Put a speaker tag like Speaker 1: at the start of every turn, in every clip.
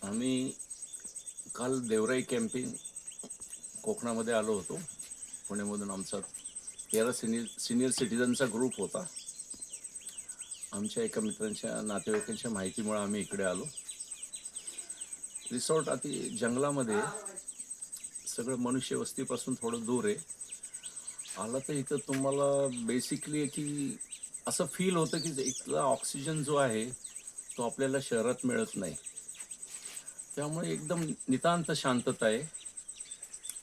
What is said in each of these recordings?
Speaker 1: आम्ही काल देवराई कॅम्पिंग कोकणामध्ये आलो होतो. पुण्यामधून आमचा 13 सिनियर सिटीजनचा ग्रुप होता. आमच्या एका मित्रांच्या नातेवाईकांच्या माहितीमुळे आम्ही इकडे आलो. रिसॉर्ट अति जंगलामध्ये, सगळं मनुष्यवस्तीपासून थोडं दूर आहे. आला तर इथं तुम्हाला बेसिकली की असं फील होतं की इथला ऑक्सिजन जो आहे तो आपल्याला शहरात मिळत नाही. त्यामुळे एकदम नितांत शांतता आहे.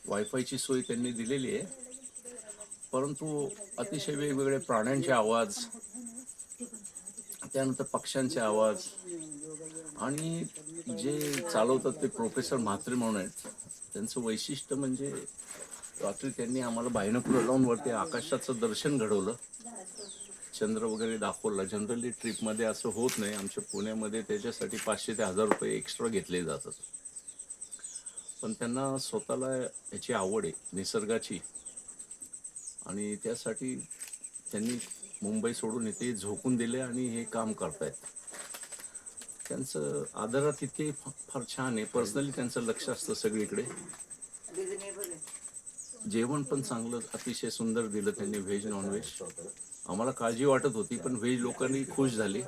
Speaker 1: वायफायची सोय त्यांनी दिलेली आहे, परंतु अतिशय वेगवेगळे प्राण्यांचे आवाज, त्यानंतर पक्ष्यांचे आवाज, आणि जे चालवतात ते प्रोफेसर म्हात्रे म्हणून आहेत. त्यांचं वैशिष्ट्य म्हणजे रात्री त्यांनी आम्हाला बायनोकुलर लावून वरती आकाशाचं दर्शन घडवलं, चंद्र वगैरे दाखवला. जनरली ट्रिपमध्ये असं होत नाही. आमच्या पुण्यामध्ये त्याच्यासाठी 500 ते 1000 रुपये एक्स्ट्रा घेतले जातात. पण त्यांना स्वतःला याची आवड आहे निसर्गाची, आणि त्यासाठी त्यांनी मुंबई सोडून इथे झोकून दिले आणि हे काम करतायत. त्यांचं आदरातिथ्य फार छान आहे. पर्सनली त्यांचं लक्ष असतं सगळीकडे. जेवण पण चांगलं, अतिशय सुंदर दिलं त्यांनी, व्हेज नॉनव्हेज. आम्हाला काळजी वाटत होती, पण व्हेज लोकांनी खुश झाली.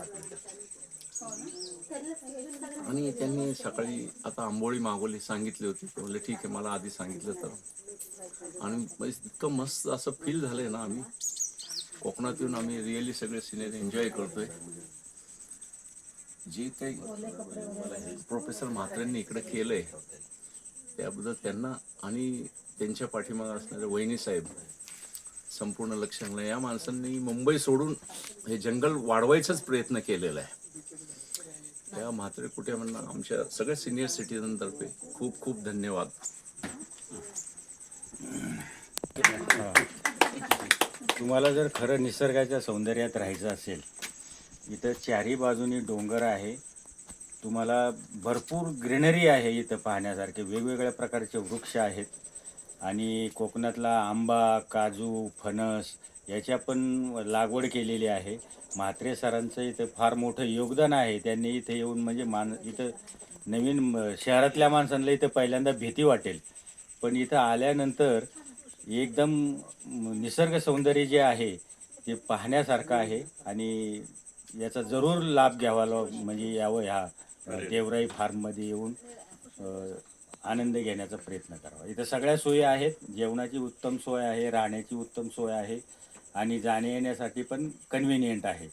Speaker 1: आणि त्यांनी सकाळी आता आंबोळी मागवली, सांगितली होती. ते म्हणले ठीक आहे, मला आधी सांगितलं तर. आणि इतकं मस्त असं फील झालंय ना, आम्ही कोकणात येऊन आम्ही रिअली सगळे सिनेरी एन्जॉय करतोय. जे काही प्रोफेसर म्हात्रेंनी इकडे केलंय त्याबद्दल त्यांना आणि त्यांच्या पाठीमागे असणारे वहिनी साहेब संपूर्ण लक्ष घालणं. या माणसांनी मुंबई सोडून हे जंगल वाढवायचाच प्रयत्न केलेला आहे. त्या म्हात्रे कुटुंबांना आमच्या सगळ्या सिनियर सिटीजनतर्फे खूप खूप धन्यवाद.
Speaker 2: तुम्हाला जर खरं निसर्गाच्या सौंदर्यात राहायचं असेल, इथं चारी बाजूनी डोंगर आहे, तुम्हाला भरपूर ग्रीनरी आहे इथं पाहण्यासारखे. वेगवेगळ्या प्रकारचे वृक्ष आहेत आणि कोकणातला आंबा, काजू, फणस याच्या पण लागवड केलेली आहे. म्हात्रे सरांचं इथं फार मोठं योगदान आहे. त्यांनी इथं येऊन म्हणजे इथं नवीन शहरातल्या माणसांना इथं पहिल्यांदा भीती वाटेल, पण इथं आल्यानंतर एकदम निसर्ग सौंदर्य जे आहे ते पाहण्यासारखं आहे आणि याचा जरूर लाभ घ्यावा, म्हणजे यावं ह्या देवराई फार्ममध्ये येऊन आनंद घेण्याचा प्रयत्न करावा. इथं सगळ्या सोयी आहेत. जेवणाची उत्तम सोय आहे, राहण्याची उत्तम सोय आहे आणि जाण्या येण्यासाठी पण कन्व्हिनियंट आहे.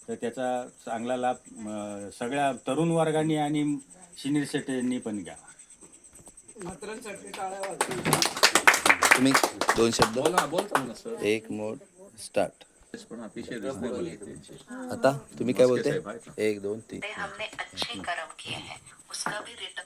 Speaker 2: तर त्याचा चांगला लाभ सगळ्या तरुण वर्गाने आणि सिनियर सिटीजननी पण घ्यावा.
Speaker 3: तुम्ही दोन शब्द
Speaker 1: बोलता ना सर.
Speaker 3: एक मोड स्टार्ट.
Speaker 1: पण अतिशय रिजनेबल आहे त्यांचे.
Speaker 3: आता तुम्ही काय बोलते?
Speaker 1: साहेब आहेत ना.
Speaker 3: 1 2 3
Speaker 4: हमने अच्छे कर्म किए हैं, उसका भी रिटर्न